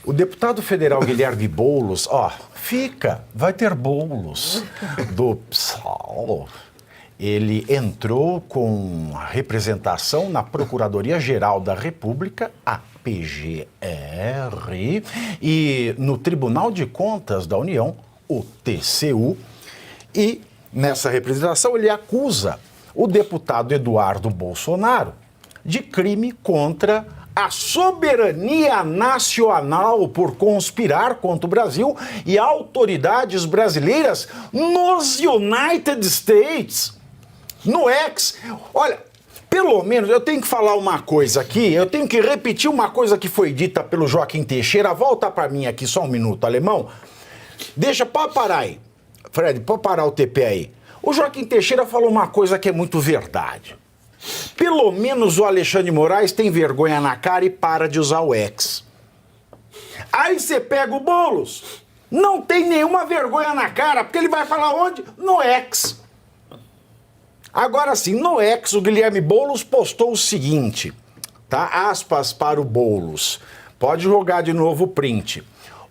O deputado federal Guilherme Boulos, vai ter bolos do PSOL. Ele entrou com representação na Procuradoria-Geral da República, a PGR, e no Tribunal de Contas da União, o TCU, e nessa representação ele acusa o deputado Eduardo Bolsonaro de crime contra a soberania nacional por conspirar contra o Brasil e autoridades brasileiras nos United States. No X, olha, pelo menos eu tenho que falar uma coisa aqui, eu tenho que repetir uma coisa que foi dita pelo Joaquim Teixeira. Volta para mim aqui só um minuto, alemão. Pode parar aí. Fred, pode parar o TP aí. O Joaquim Teixeira falou uma coisa que é muito verdade. Pelo menos o Alexandre de Moraes tem vergonha na cara e para de usar o X. Aí você pega o Boulos, não tem nenhuma vergonha na cara, porque ele vai falar onde? No X. Agora sim, no X, o Guilherme Boulos postou o seguinte, tá? Aspas para o Boulos. Pode jogar de novo o print.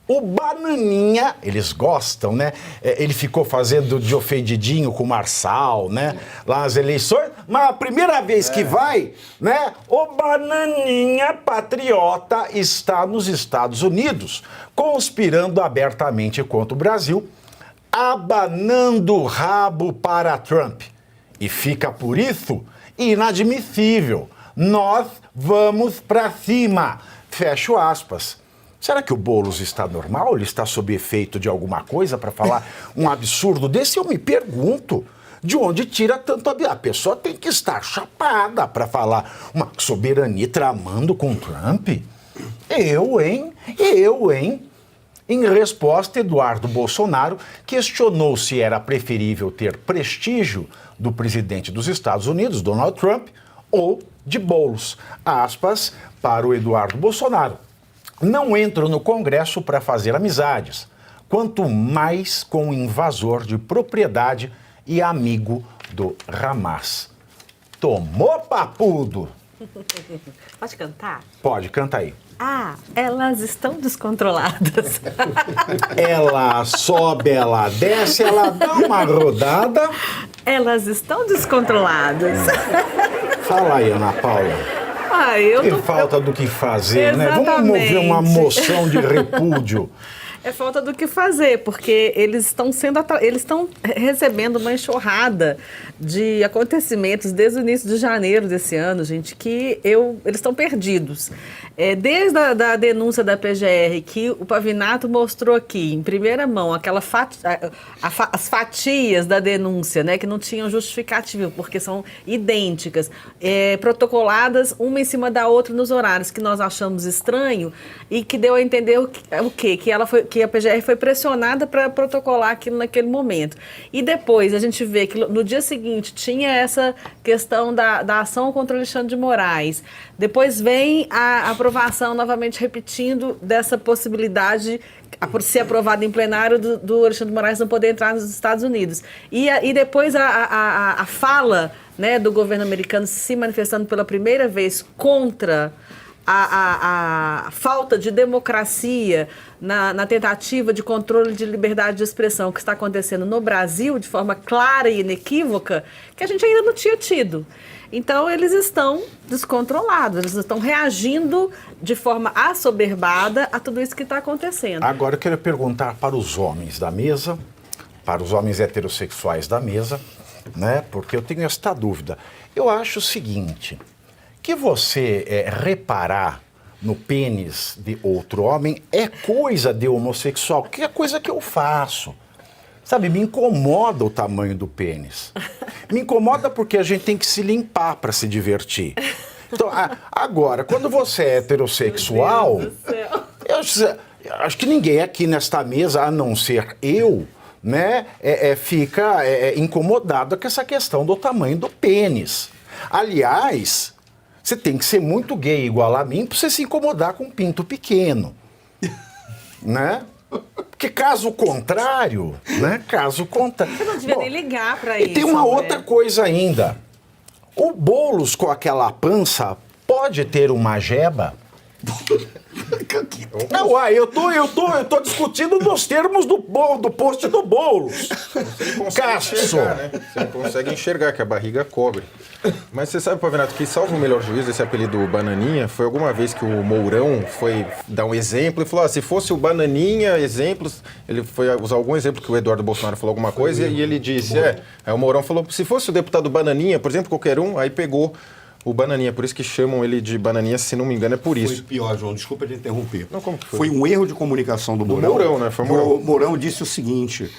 O Bananinha, eles gostam, né? Ele ficou fazendo de ofendidinho com o Marçal, né? Lá nas eleições, mas a primeira vez que vai, né? O Bananinha patriota está nos Estados Unidos, conspirando abertamente contra o Brasil, abanando o rabo para Trump. E fica por isso inadmissível. Nós vamos para cima. Fecho aspas. Será que o Boulos está normal? Ele está sob efeito de alguma coisa para falar um absurdo desse? Eu me pergunto, de onde tira tanto a pessoa tem que estar chapada para falar uma soberania tramando com Trump? Eu, hein? Em resposta, Eduardo Bolsonaro questionou se era preferível ter prestígio do presidente dos Estados Unidos, Donald Trump, ou de Boulos. Aspas para o Eduardo Bolsonaro. Não entro no Congresso para fazer amizades, quanto mais com invasor de propriedade e amigo do Hamas. Tomou, papudo? Pode cantar? Pode, canta aí. Elas estão descontroladas. Ela sobe, ela desce, ela dá uma rodada. Elas estão descontroladas. Fala aí, Ana Paula. Falta do que fazer, Exatamente. Né? Vamos mover uma moção de repúdio. É falta do que fazer, porque eles estão recebendo uma enxurrada de acontecimentos desde o início de janeiro desse ano, gente, que eles estão perdidos. Desde a denúncia da PGR, que o Pavinato mostrou aqui, em primeira mão, as fatias da denúncia, né, que não tinham justificativa, porque são idênticas, protocoladas uma em cima da outra nos horários, que nós achamos estranho e que deu a entender o quê? Que a PGR foi pressionada para protocolar aquilo naquele momento. E depois a gente vê que no dia seguinte tinha essa questão da ação contra o Alexandre de Moraes. Depois vem a aprovação, novamente repetindo, dessa possibilidade, por ser aprovado em plenário, do Alexandre de Moraes não poder entrar nos Estados Unidos. E depois a fala, né, do governo americano se manifestando pela primeira vez contra a falta de democracia na tentativa de controle de liberdade de expressão que está acontecendo no Brasil de forma clara e inequívoca, que a gente ainda não tinha tido. Então, eles estão descontrolados, eles estão reagindo de forma assoberbada a tudo isso que está acontecendo. Agora, eu quero perguntar para os homens da mesa, para os homens heterossexuais da mesa, né? Porque eu tenho esta dúvida. Eu acho o seguinte, que você reparar no pênis de outro homem é coisa de homossexual, que é coisa que eu faço. Sabe, me incomoda o tamanho do pênis. Me incomoda porque a gente tem que se limpar para se divertir. Então, agora, quando você é heterossexual, eu acho que ninguém aqui nesta mesa, a não ser eu, né, fica incomodado com essa questão do tamanho do pênis. Aliás, você tem que ser muito gay igual a mim para você se incomodar com um pinto pequeno, né? Porque caso contrário, né? Caso contrário... Você não devia nem ligar para isso. E tem uma outra coisa ainda. O Boulos com aquela pança pode ter uma jeba? Não, eu tô discutindo nos termos do post do Boulos. Você não consegue enxergar que a barriga cobre. Mas você sabe, Pavinato, que salvo o melhor juízo, esse apelido Bananinha, foi alguma vez que o Mourão foi dar um exemplo e falou, se fosse o Bananinha, exemplos, ele foi usar algum exemplo que o Eduardo Bolsonaro falou alguma coisa e ele disse, aí o Mourão falou, se fosse o deputado Bananinha, por exemplo, qualquer um, aí pegou o Bananinha, por isso que chamam ele de Bananinha, se não me engano, é por isso. Foi pior, João, desculpa te interromper. Não, como que foi? Foi um erro de comunicação do Mourão. Mourão, né? Foi o Mourão. O Mourão disse o seguinte,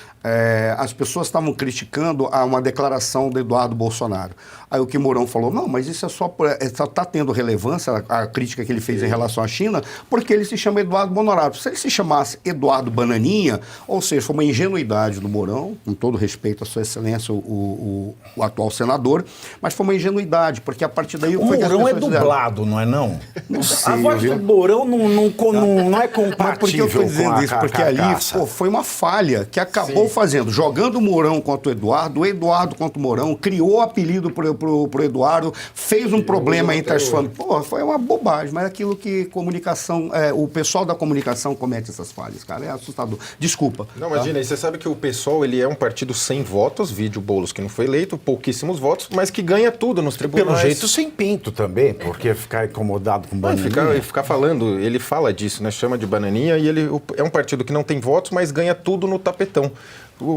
as pessoas estavam criticando uma declaração do Eduardo Bolsonaro. Aí o que Mourão falou, não, mas isso só está tendo relevância, a crítica que ele fez em relação à China, porque ele se chama Eduardo Bolsonaro. Se ele se chamasse Eduardo Bananinha, ou seja, foi uma ingenuidade do Mourão, com todo respeito à sua excelência, o atual senador, mas foi uma ingenuidade, porque a partir daí... O Mourão é dublado, não é não? Não sei, a voz do Mourão não é compatível. Mas por que eu estou dizendo isso? Porque ali foi uma falha que acabou fazendo, jogando o Mourão contra o Eduardo contra o Mourão, criou o apelido pro Eduardo, fez um problema entre as famílias. Pô, foi uma bobagem, mas é aquilo que comunicação, o pessoal da comunicação comete essas falhas, cara, é assustador. Desculpa. Não, imagina, e você sabe que o PSOL, ele é um partido sem votos, vídeo Boulos que não foi eleito, pouquíssimos votos, mas que ganha tudo nos tribunais. Pelo jeito sem pinto também, porque ficar incomodado com Bananinha. Ficar falando, ele fala disso, né? Chama de Bananinha e ele é um partido que não tem votos, mas ganha tudo no tapetão.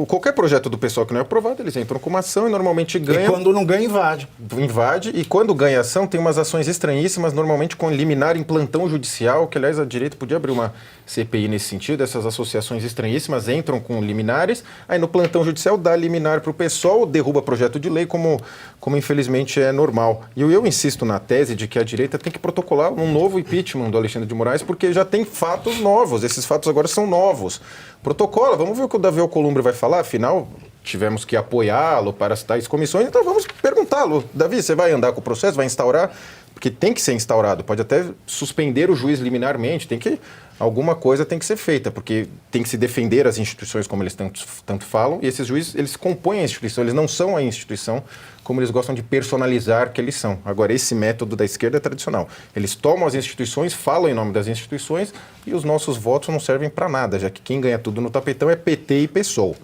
Qualquer projeto do pessoal que não é aprovado, eles entram com uma ação e normalmente ganham. E quando não ganha, invade. Invade, e quando ganha ação, tem umas ações estranhíssimas, normalmente com liminar em plantão judicial, que aliás a direita podia abrir uma CPI nesse sentido, essas associações estranhíssimas entram com liminares, aí no plantão judicial dá liminar para o pessoal, derruba projeto de lei, como infelizmente é normal. E eu insisto na tese de que a direita tem que protocolar um novo impeachment do Alexandre de Moraes, porque já tem fatos novos, esses fatos agora são novos. Protocola, vamos ver o que o Davi Alcolumbre vai falar, afinal tivemos que apoiá-lo para as tais comissões, então vamos perguntá-lo. Davi, você vai andar com o processo, vai instaurar? Porque tem que ser instaurado, pode até suspender o juiz liminarmente, alguma coisa tem que ser feita, porque tem que se defender as instituições como eles tanto falam, e esses juízes, eles compõem a instituição, eles não são a instituição como eles gostam de personalizar que eles são. Agora, esse método da esquerda é tradicional. Eles tomam as instituições, falam em nome das instituições, e os nossos votos não servem para nada, já que quem ganha tudo no tapetão é PT e PSOL.